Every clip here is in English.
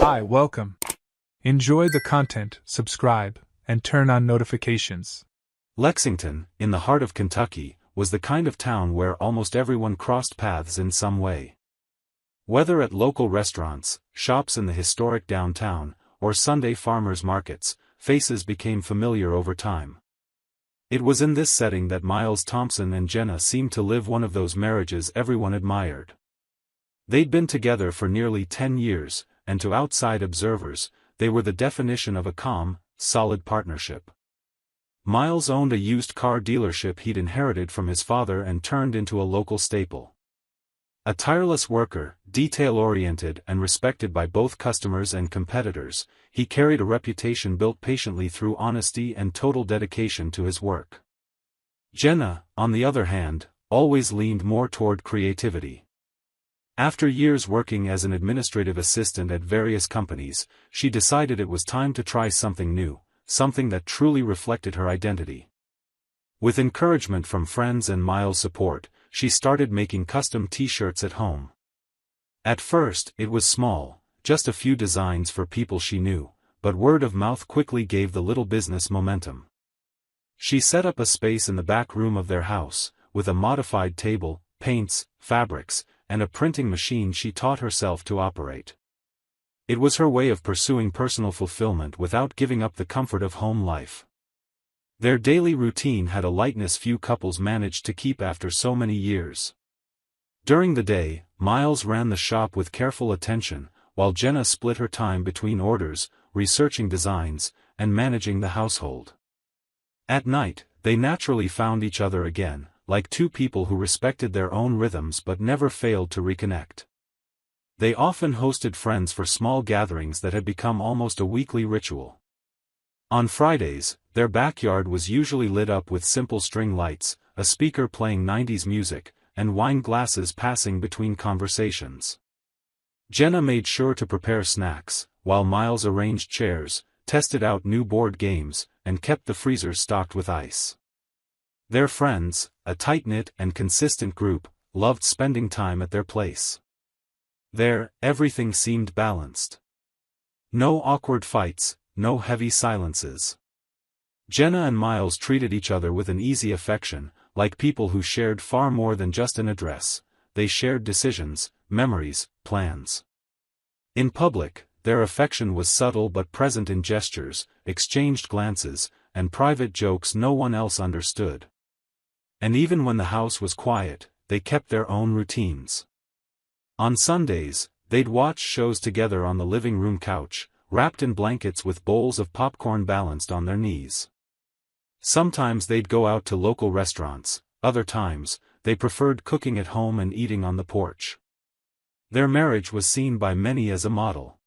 Hi, welcome. Enjoy the content, subscribe, and turn on notifications. Lexington, in the heart of Kentucky, was the kind of town where almost everyone crossed paths in some way. Whether at local restaurants, shops in the historic downtown, or Sunday farmers' markets, faces became familiar over time. It was in this setting that Miles Thompson and Jenna seemed to live one of those marriages everyone admired. They'd been together for nearly 10 years, and to outside observers, they were the definition of a calm, solid partnership. Miles owned a used car dealership he'd inherited from his father and turned into a local staple. A tireless worker, detail-oriented and respected by both customers and competitors, he carried a reputation built patiently through honesty and total dedication to his work. Jenna, on the other hand, always leaned more toward creativity. After years working as an administrative assistant at various companies, she decided it was time to try something new, something that truly reflected her identity. With encouragement from friends and Miles' support, she started making custom t-shirts at home. At first, it was small, just a few designs for people she knew, but word of mouth quickly gave the little business momentum. She set up a space in the back room of their house, with a modified table, paints, fabrics, and a printing machine she taught herself to operate. It was her way of pursuing personal fulfillment without giving up the comfort of home life. Their daily routine had a lightness few couples managed to keep after so many years. During the day, Miles ran the shop with careful attention, while Jenna split her time between orders, researching designs, and managing the household. At night, they naturally found each other again, like two people who respected their own rhythms but never failed to reconnect. They often hosted friends for small gatherings that had become almost a weekly ritual. On Fridays, their backyard was usually lit up with simple string lights, a speaker playing 90s music, and wine glasses passing between conversations. Jenna made sure to prepare snacks, while Miles arranged chairs, tested out new board games, and kept the freezer stocked with ice. Their friends, a tight-knit and consistent group, loved spending time at their place. There, everything seemed balanced. No awkward fights, no heavy silences. Jenna and Miles treated each other with an easy affection, like people who shared far more than just an address. They shared decisions, memories, plans. In public, their affection was subtle but present in gestures, exchanged glances, and private jokes no one else understood. And even when the house was quiet, they kept their own routines. On Sundays, they'd watch shows together on the living room couch, wrapped in blankets with bowls of popcorn balanced on their knees. Sometimes they'd go out to local restaurants, other times, they preferred cooking at home and eating on the porch. Their marriage was seen by many as a model.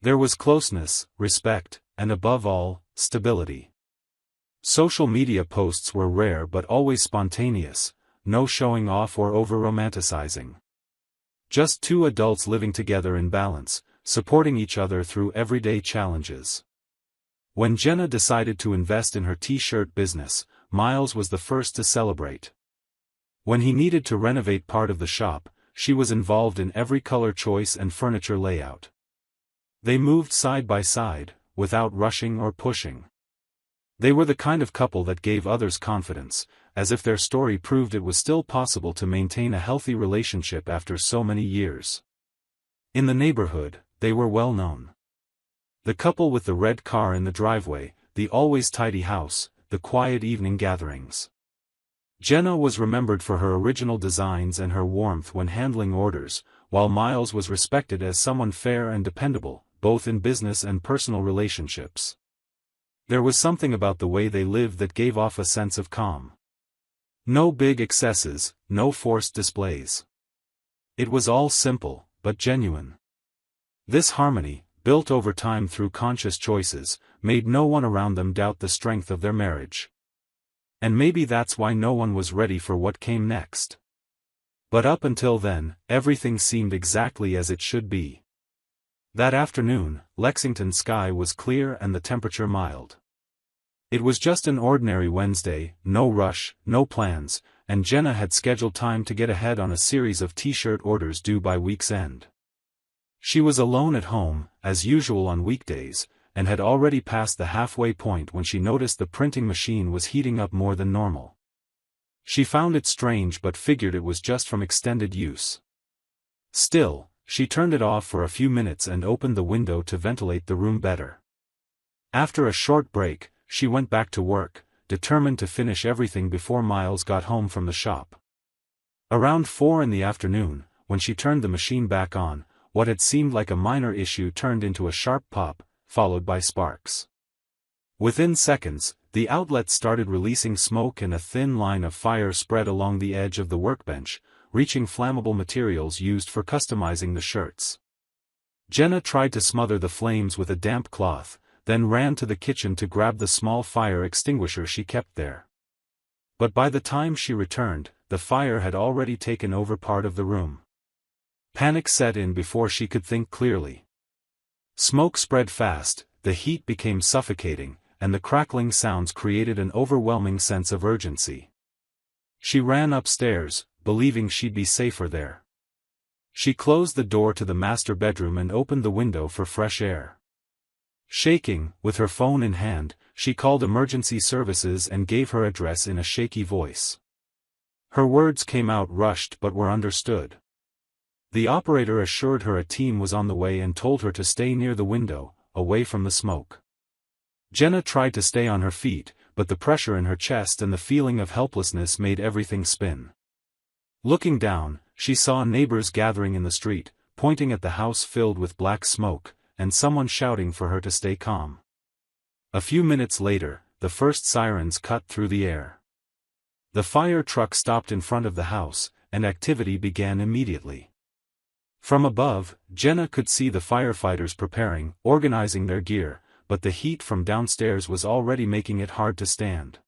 There was closeness, respect, and above all, stability. Social media posts were rare but always spontaneous, no showing off or over-romanticizing. Just two adults living together in balance, supporting each other through everyday challenges. When Jenna decided to invest in her t-shirt business, Miles was the first to celebrate. When he needed to renovate part of the shop, she was involved in every color choice and furniture layout. They moved side by side, without rushing or pushing. They were the kind of couple that gave others confidence, as if their story proved it was still possible to maintain a healthy relationship after so many years. In the neighborhood, they were well known. The couple with the red car in the driveway, the always tidy house, the quiet evening gatherings. Jenna was remembered for her original designs and her warmth when handling orders, while Miles was respected as someone fair and dependable, both in business and personal relationships. There was something about the way they lived that gave off a sense of calm. No big excesses, no forced displays. It was all simple, but genuine. This harmony, built over time through conscious choices, made no one around them doubt the strength of their marriage. And maybe that's why no one was ready for what came next. But up until then, everything seemed exactly as it should be. That afternoon, Lexington's sky was clear and the temperature mild. It was just an ordinary Wednesday, no rush, no plans, and Jenna had scheduled time to get ahead on a series of t-shirt orders due by week's end. She was alone at home, as usual on weekdays, and had already passed the halfway point when she noticed the printing machine was heating up more than normal. She found it strange but figured it was just from extended use. Still, she turned it off for a few minutes and opened the window to ventilate the room better. After a short break, she went back to work, determined to finish everything before Miles got home from the shop. Around 4 in the afternoon, when she turned the machine back on, what had seemed like a minor issue turned into a sharp pop, followed by sparks. Within seconds, the outlet started releasing smoke and a thin line of fire spread along the edge of the workbench, reaching flammable materials used for customizing the shirts. Jenna tried to smother the flames with a damp cloth, then ran to the kitchen to grab the small fire extinguisher she kept there. But by the time she returned, the fire had already taken over part of the room. Panic set in before she could think clearly. Smoke spread fast, the heat became suffocating, and the crackling sounds created an overwhelming sense of urgency. She ran upstairs, believing she'd be safer there. She closed the door to the master bedroom and opened the window for fresh air. Shaking, with her phone in hand, she called emergency services and gave her address in a shaky voice. Her words came out rushed but were understood. The operator assured her a team was on the way and told her to stay near the window, away from the smoke. Jenna tried to stay on her feet, but the pressure in her chest and the feeling of helplessness made everything spin. Looking down, she saw neighbors gathering in the street, pointing at the house filled with black smoke, and someone shouting for her to stay calm. A few minutes later, the first sirens cut through the air. The fire truck stopped in front of the house, and activity began immediately. From above, Jenna could see the firefighters preparing, organizing their gear, but the heat from downstairs was already making it hard to stand.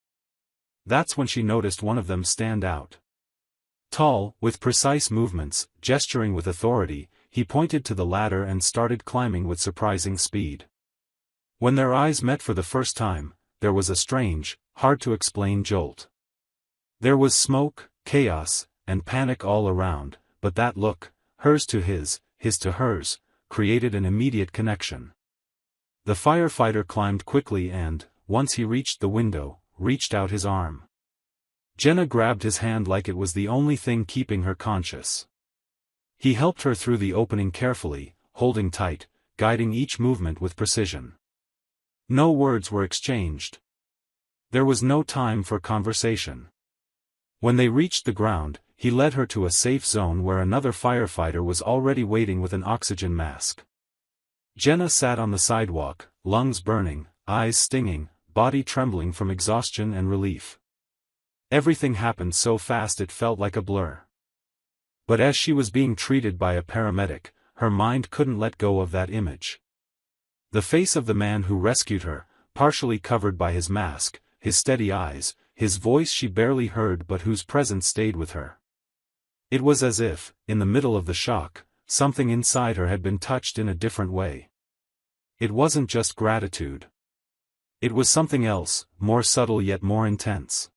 That's when she noticed one of them stand out. Tall, with precise movements, gesturing with authority, he pointed to the ladder and started climbing with surprising speed. When their eyes met for the first time, there was a strange, hard-to-explain jolt. There was smoke, chaos, and panic all around, but that look, hers to his to hers, created an immediate connection. The firefighter climbed quickly and, once he reached the window, reached out his arm. Jenna grabbed his hand like it was the only thing keeping her conscious. He helped her through the opening carefully, holding tight, guiding each movement with precision. No words were exchanged. There was no time for conversation. When they reached the ground, he led her to a safe zone where another firefighter was already waiting with an oxygen mask. Jenna sat on the sidewalk, lungs burning, eyes stinging, body trembling from exhaustion and relief. Everything happened so fast it felt like a blur. But as she was being treated by a paramedic, her mind couldn't let go of that image. The face of the man who rescued her, partially covered by his mask, his steady eyes, his voice she barely heard but whose presence stayed with her. It was as if, in the middle of the shock, something inside her had been touched in a different way. It wasn't just gratitude. It was something else, more subtle yet more intense.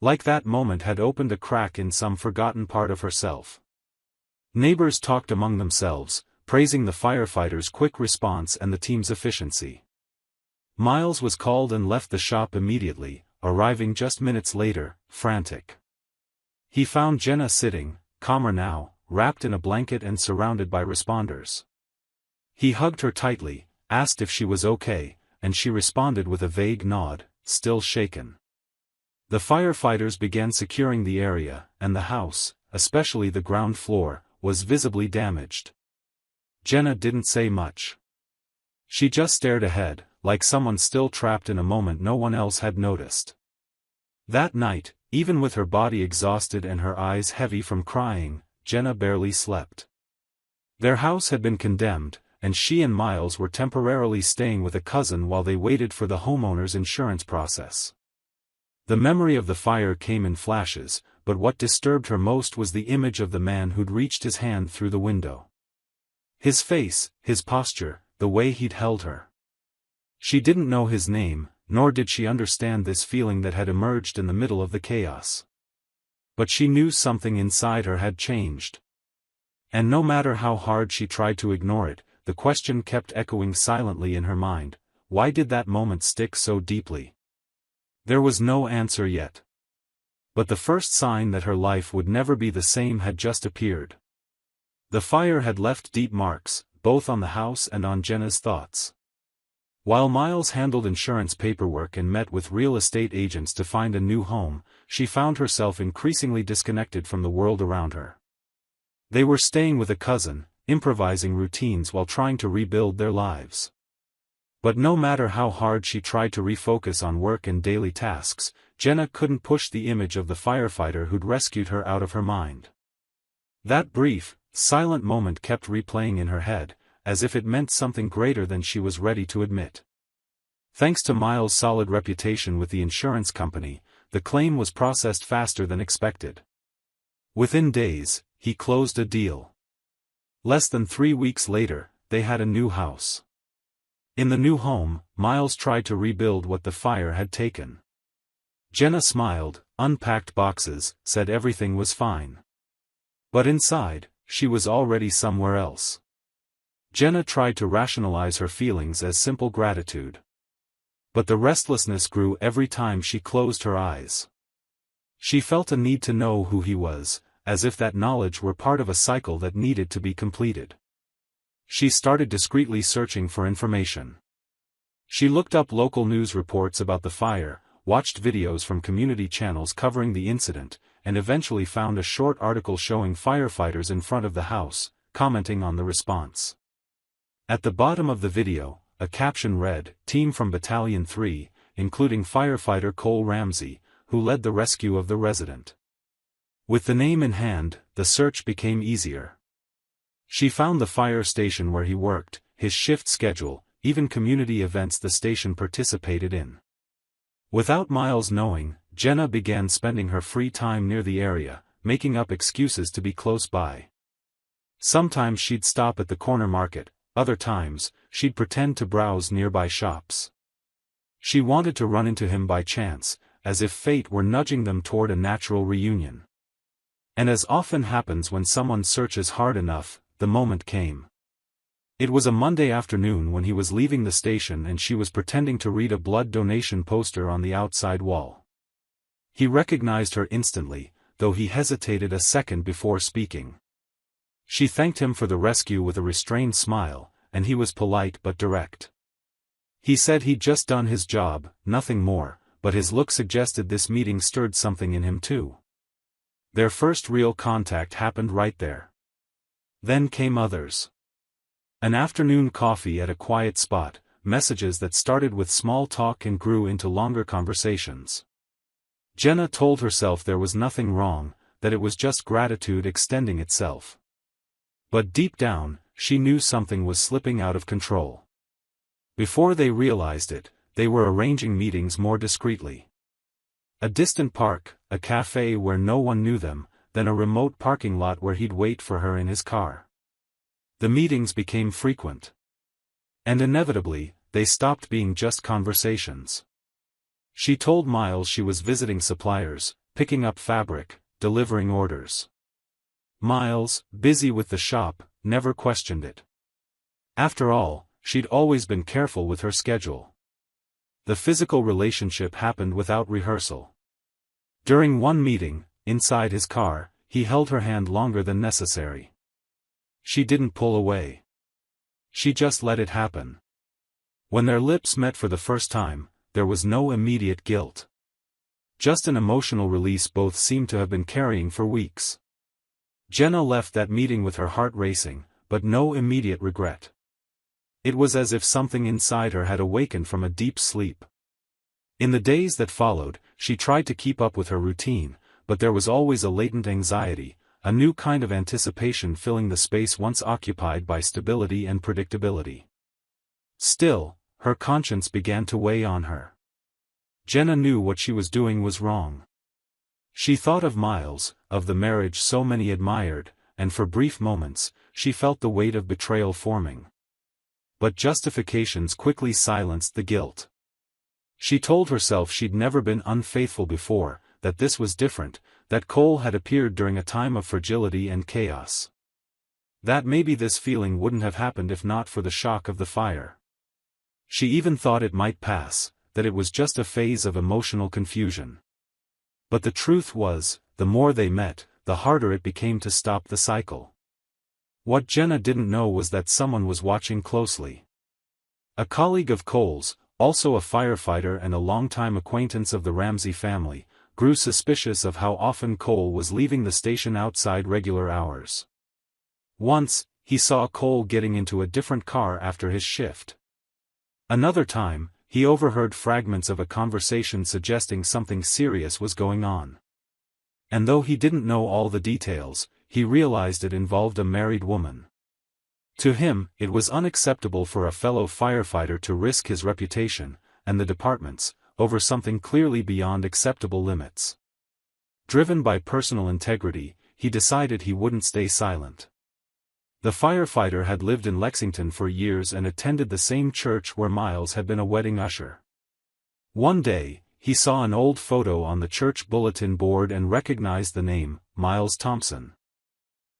Like that moment had opened a crack in some forgotten part of herself. Neighbors talked among themselves, praising the firefighters' quick response and the team's efficiency. Miles was called and left the shop immediately, arriving just minutes later, frantic. He found Jenna sitting, calmer now, wrapped in a blanket and surrounded by responders. He hugged her tightly, asked if she was okay, and she responded with a vague nod, still shaken. The firefighters began securing the area, and the house, especially the ground floor, was visibly damaged. Jenna didn't say much. She just stared ahead, like someone still trapped in a moment no one else had noticed. That night, even with her body exhausted and her eyes heavy from crying, Jenna barely slept. Their house had been condemned, and she and Miles were temporarily staying with a cousin while they waited for the homeowner's insurance process. The memory of the fire came in flashes, but what disturbed her most was the image of the man who'd reached his hand through the window. His face, his posture, the way he'd held her. She didn't know his name, nor did she understand this feeling that had emerged in the middle of the chaos. But she knew something inside her had changed. And no matter how hard she tried to ignore it, the question kept echoing silently in her mind: why did that moment stick so deeply? There was no answer yet. But the first sign that her life would never be the same had just appeared. The fire had left deep marks, both on the house and on Jenna's thoughts. While Miles handled insurance paperwork and met with real estate agents to find a new home, she found herself increasingly disconnected from the world around her. They were staying with a cousin, improvising routines while trying to rebuild their lives. But no matter how hard she tried to refocus on work and daily tasks, Jenna couldn't push the image of the firefighter who'd rescued her out of her mind. That brief, silent moment kept replaying in her head, as if it meant something greater than she was ready to admit. Thanks to Miles' solid reputation with the insurance company, the claim was processed faster than expected. Within days, he closed a deal. Less than 3 weeks later, they had a new house. In the new home, Miles tried to rebuild what the fire had taken. Jenna smiled, unpacked boxes, said everything was fine. But inside, she was already somewhere else. Jenna tried to rationalize her feelings as simple gratitude. But the restlessness grew every time she closed her eyes. She felt a need to know who he was, as if that knowledge were part of a cycle that needed to be completed. She started discreetly searching for information. She looked up local news reports about the fire, watched videos from community channels covering the incident, and eventually found a short article showing firefighters in front of the house, commenting on the response. At the bottom of the video, a caption read, "Team from Battalion 3, including firefighter Cole Ramsey, who led the rescue of the resident." With the name in hand, the search became easier. She found the fire station where he worked, his shift schedule, even community events the station participated in. Without Miles knowing, Jenna began spending her free time near the area, making up excuses to be close by. Sometimes she'd stop at the corner market, other times, she'd pretend to browse nearby shops. She wanted to run into him by chance, as if fate were nudging them toward a natural reunion. And as often happens when someone searches hard enough, the moment came. It was a Monday afternoon when he was leaving the station and she was pretending to read a blood donation poster on the outside wall. He recognized her instantly, though he hesitated a second before speaking. She thanked him for the rescue with a restrained smile, and he was polite but direct. He said he'd just done his job, nothing more, but his look suggested this meeting stirred something in him too. Their first real contact happened right there. Then came others. An afternoon coffee at a quiet spot, messages that started with small talk and grew into longer conversations. Jenna told herself there was nothing wrong, that it was just gratitude extending itself. But deep down, she knew something was slipping out of control. Before they realized it, they were arranging meetings more discreetly. A distant park, a cafe where no one knew them, then a remote parking lot where he'd wait for her in his car. The meetings became frequent. And inevitably, they stopped being just conversations. She told Miles she was visiting suppliers, picking up fabric, delivering orders. Miles, busy with the shop, never questioned it. After all, she'd always been careful with her schedule. The physical relationship happened without rehearsal. During one meeting, inside his car, he held her hand longer than necessary. She didn't pull away. She just let it happen. When their lips met for the first time, there was no immediate guilt. Just an emotional release both seemed to have been carrying for weeks. Jenna left that meeting with her heart racing, but no immediate regret. It was as if something inside her had awakened from a deep sleep. In the days that followed, she tried to keep up with her routine, but there was always a latent anxiety, a new kind of anticipation filling the space once occupied by stability and predictability. Still, her conscience began to weigh on her. Jenna knew what she was doing was wrong. She thought of Miles, of the marriage so many admired, and for brief moments, she felt the weight of betrayal forming. But justifications quickly silenced the guilt. She told herself she'd never been unfaithful before, that this was different, that Cole had appeared during a time of fragility and chaos. That maybe this feeling wouldn't have happened if not for the shock of the fire. She even thought it might pass, that it was just a phase of emotional confusion. But the truth was, the more they met, the harder it became to stop the cycle. What Jenna didn't know was that someone was watching closely. A colleague of Cole's, also a firefighter and a longtime acquaintance of the Ramsey family, grew suspicious of how often Cole was leaving the station outside regular hours. Once, he saw Cole getting into a different car after his shift. Another time, he overheard fragments of a conversation suggesting something serious was going on. And though he didn't know all the details, he realized it involved a married woman. To him, it was unacceptable for a fellow firefighter to risk his reputation, and the department's, over something clearly beyond acceptable limits. Driven by personal integrity, he decided he wouldn't stay silent. The firefighter had lived in Lexington for years and attended the same church where Miles had been a wedding usher. One day, he saw an old photo on the church bulletin board and recognized the name, Miles Thompson.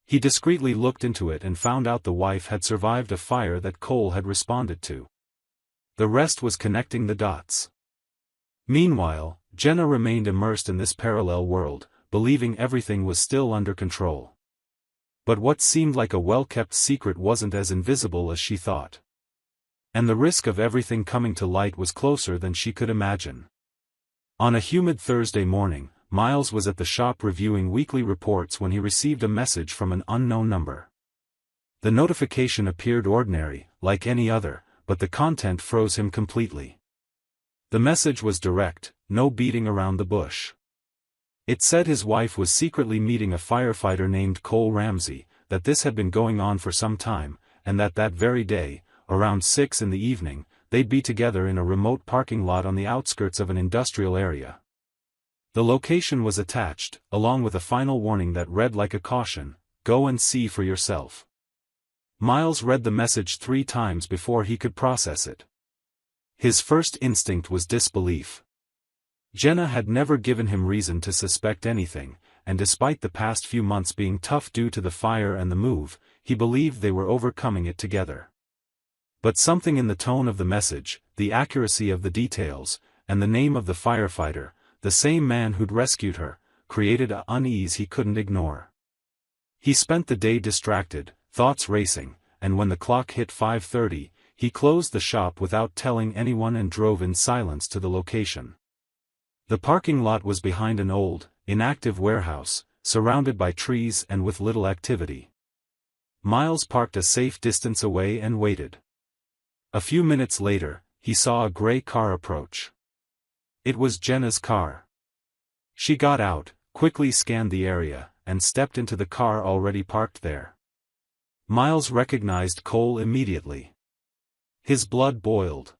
He discreetly looked into it and found out the wife had survived a fire that Cole had responded to. The rest was connecting the dots. Meanwhile, Jenna remained immersed in this parallel world, believing everything was still under control. But what seemed like a well-kept secret wasn't as invisible as she thought. And the risk of everything coming to light was closer than she could imagine. On a humid Thursday morning, Miles was at the shop reviewing weekly reports when he received a message from an unknown number. The notification appeared ordinary, like any other, but the content froze him completely. The message was direct, no beating around the bush. It said his wife was secretly meeting a firefighter named Cole Ramsey, that this had been going on for some time, and that very day, around 6 in the evening, they'd be together in a remote parking lot on the outskirts of an industrial area. The location was attached, along with a final warning that read like a caution, "Go and see for yourself." Miles read the message 3 times before he could process it. His first instinct was disbelief. Jenna had never given him reason to suspect anything, and despite the past few months being tough due to the fire and the move, he believed they were overcoming it together. But something in the tone of the message, the accuracy of the details, and the name of the firefighter, the same man who'd rescued her, created an unease he couldn't ignore. He spent the day distracted, thoughts racing, and when the clock hit 5:30, he closed the shop without telling anyone and drove in silence to the location. The parking lot was behind an old, inactive warehouse, surrounded by trees and with little activity. Miles parked a safe distance away and waited. A few minutes later, he saw a gray car approach. It was Jenna's car. She got out, quickly scanned the area, and stepped into the car already parked there. Miles recognized Cole immediately. His blood boiled.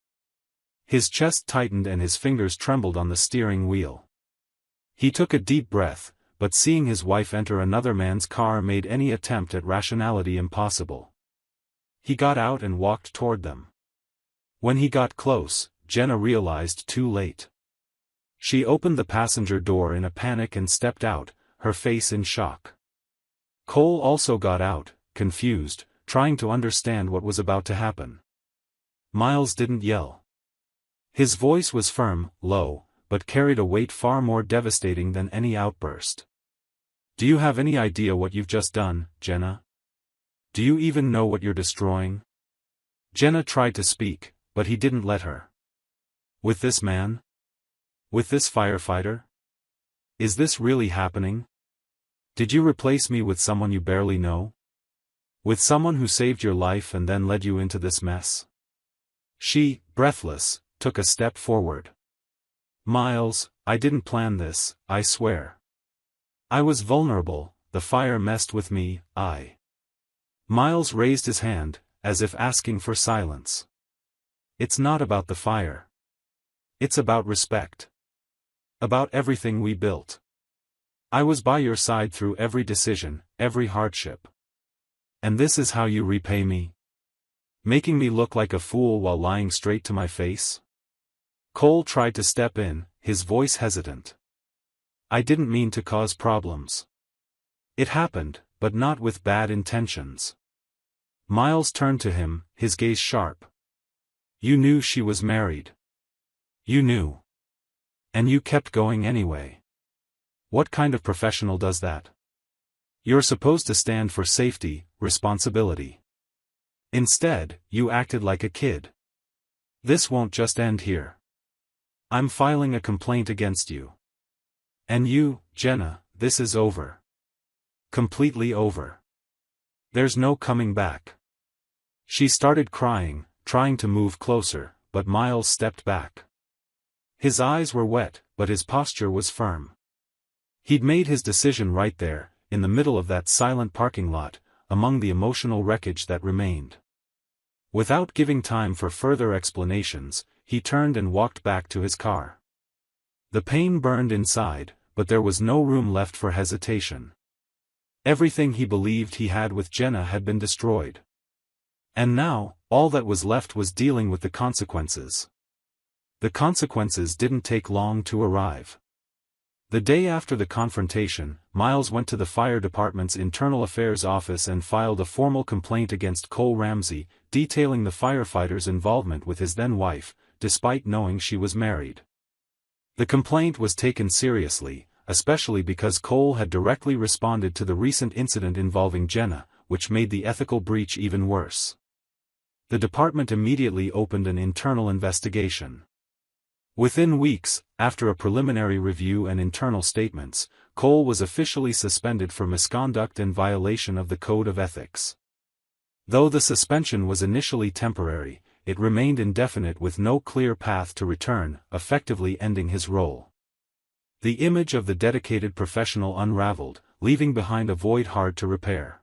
His chest tightened and his fingers trembled on the steering wheel. He took a deep breath, but seeing his wife enter another man's car made any attempt at rationality impossible. He got out and walked toward them. When he got close, Jenna realized too late. She opened the passenger door in a panic and stepped out, her face in shock. Cole also got out, confused, trying to understand what was about to happen. Miles didn't yell. His voice was firm, low, but carried a weight far more devastating than any outburst. "Do you have any idea what you've just done, Jenna? Do you even know what you're destroying?" Jenna tried to speak, but he didn't let her. "With this man? With this firefighter? Is this really happening? Did you replace me with someone you barely know? With someone who saved your life and then led you into this mess?" She, breathless, took a step forward. "Miles, I didn't plan this, I swear. I was vulnerable, the fire messed with me, Miles raised his hand, as if asking for silence. "It's not about the fire. It's about respect. About everything we built. I was by your side through every decision, every hardship. And this is how you repay me? Making me look like a fool while lying straight to my face?" Cole tried to step in, his voice hesitant. "I didn't mean to cause problems. It happened, but not with bad intentions. Miles turned to him, his gaze sharp. You knew she was married. You knew. And you kept going anyway. What kind of professional does that? You're supposed to stand for safety, responsibility. Instead, you acted like a kid. This won't just end here. I'm filing a complaint against you. And you, Jenna, this is over. Completely over. There's no coming back. She started crying, trying to move closer, but Miles stepped back. His eyes were wet, but his posture was firm. He'd made his decision right there, in the middle of that silent parking lot, among the emotional wreckage that remained. Without giving time for further explanations, he turned and walked back to his car. The pain burned inside, but there was no room left for hesitation. Everything he believed he had with Jenna had been destroyed. And now, all that was left was dealing with the consequences. The consequences didn't take long to arrive. The day after the confrontation, Miles went to the fire department's internal affairs office and filed a formal complaint against Cole Ramsey, detailing the firefighter's involvement with his then-wife, despite knowing she was married. The complaint was taken seriously, especially because Cole had directly responded to the recent incident involving Jenna, which made the ethical breach even worse. The department immediately opened an internal investigation. Within weeks, after a preliminary review and internal statements, Cole was officially suspended for misconduct and violation of the Code of Ethics. Though the suspension was initially temporary, it remained indefinite with no clear path to return, effectively ending his role. The image of the dedicated professional unraveled, leaving behind a void hard to repair.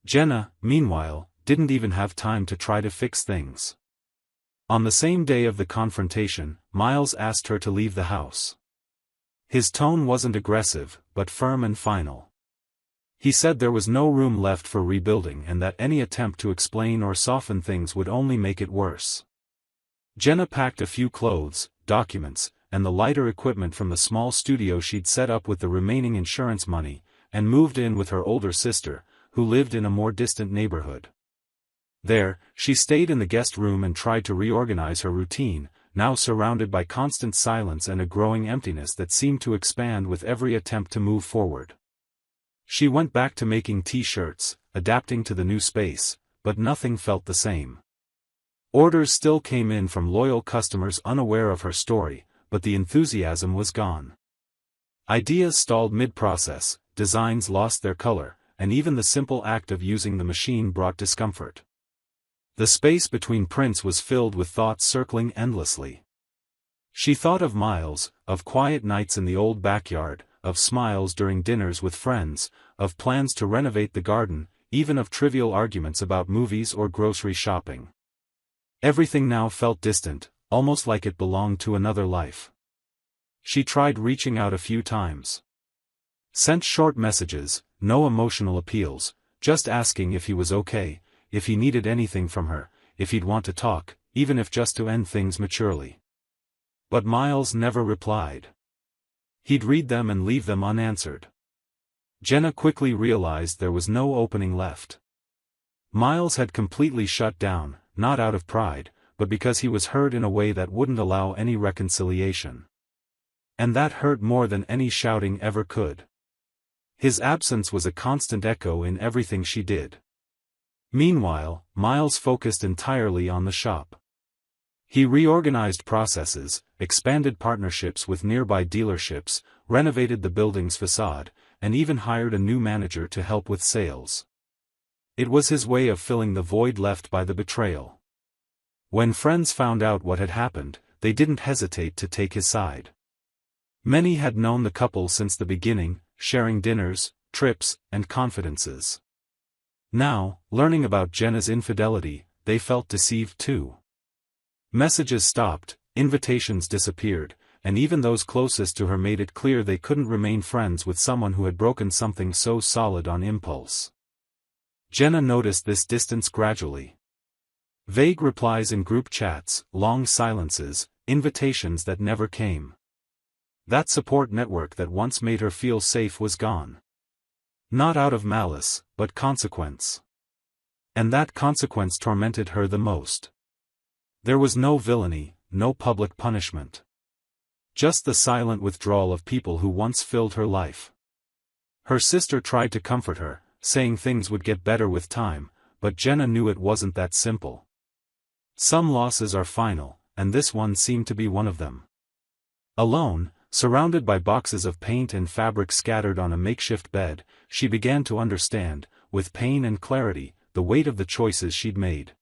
Jenna, meanwhile, didn't even have time to try to fix things. On the same day of the confrontation, Miles asked her to leave the house. His tone wasn't aggressive, but firm and final. He said there was no room left for rebuilding and that any attempt to explain or soften things would only make it worse. Jenna packed a few clothes, documents, and the lighter equipment from the small studio she'd set up with the remaining insurance money, and moved in with her older sister, who lived in a more distant neighborhood. There, she stayed in the guest room and tried to reorganize her routine, now surrounded by constant silence and a growing emptiness that seemed to expand with every attempt to move forward. She went back to making t-shirts, adapting to the new space, but nothing felt the same. Orders still came in from loyal customers unaware of her story, but the enthusiasm was gone. Ideas stalled mid-process, designs lost their color, and even the simple act of using the machine brought discomfort. The space between prints was filled with thoughts circling endlessly. She thought of Miles, of quiet nights in the old backyard, of smiles during dinners with friends, of plans to renovate the garden, even of trivial arguments about movies or grocery shopping. Everything now felt distant, almost like it belonged to another life. She tried reaching out a few times. Sent short messages, no emotional appeals, just asking if he was okay, if he needed anything from her, if he'd want to talk, even if just to end things maturely. But Miles never replied. He'd read them and leave them unanswered. Jenna quickly realized there was no opening left. Miles had completely shut down, not out of pride, but because he was hurt in a way that wouldn't allow any reconciliation. And that hurt more than any shouting ever could. His absence was a constant echo in everything she did. Meanwhile, Miles focused entirely on the shop. He reorganized processes, expanded partnerships with nearby dealerships, renovated the building's facade, and even hired a new manager to help with sales. It was his way of filling the void left by the betrayal. When friends found out what had happened, they didn't hesitate to take his side. Many had known the couple since the beginning, sharing dinners, trips, and confidences. Now, learning about Jenna's infidelity, they felt deceived too. Messages stopped, invitations disappeared, and even those closest to her made it clear they couldn't remain friends with someone who had broken something so solid on impulse. Jenna noticed this distance gradually. Vague replies in group chats, long silences, invitations that never came. That support network that once made her feel safe was gone. Not out of malice, but consequence. And that consequence tormented her the most. There was no villainy, no public punishment. Just the silent withdrawal of people who once filled her life. Her sister tried to comfort her, saying things would get better with time, but Jenna knew it wasn't that simple. Some losses are final, and this one seemed to be one of them. Alone, surrounded by boxes of paint and fabric scattered on a makeshift bed, she began to understand, with pain and clarity, the weight of the choices she'd made.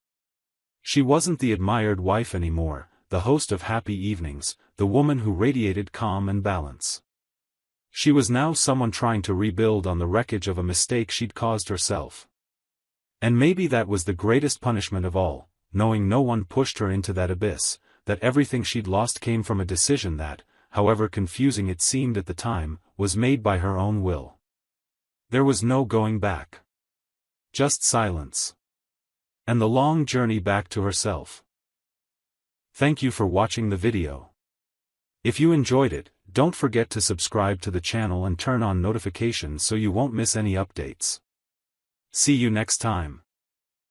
She wasn't the admired wife anymore, the host of happy evenings, the woman who radiated calm and balance. She was now someone trying to rebuild on the wreckage of a mistake she'd caused herself. And maybe that was the greatest punishment of all, knowing no one pushed her into that abyss, that everything she'd lost came from a decision that, however confusing it seemed at the time, was made by her own will. There was no going back. Just silence. And the long journey back to herself. Thank you for watching the video. If you enjoyed it, don't forget to subscribe to the channel and turn on notifications so you won't miss any updates. See you next time.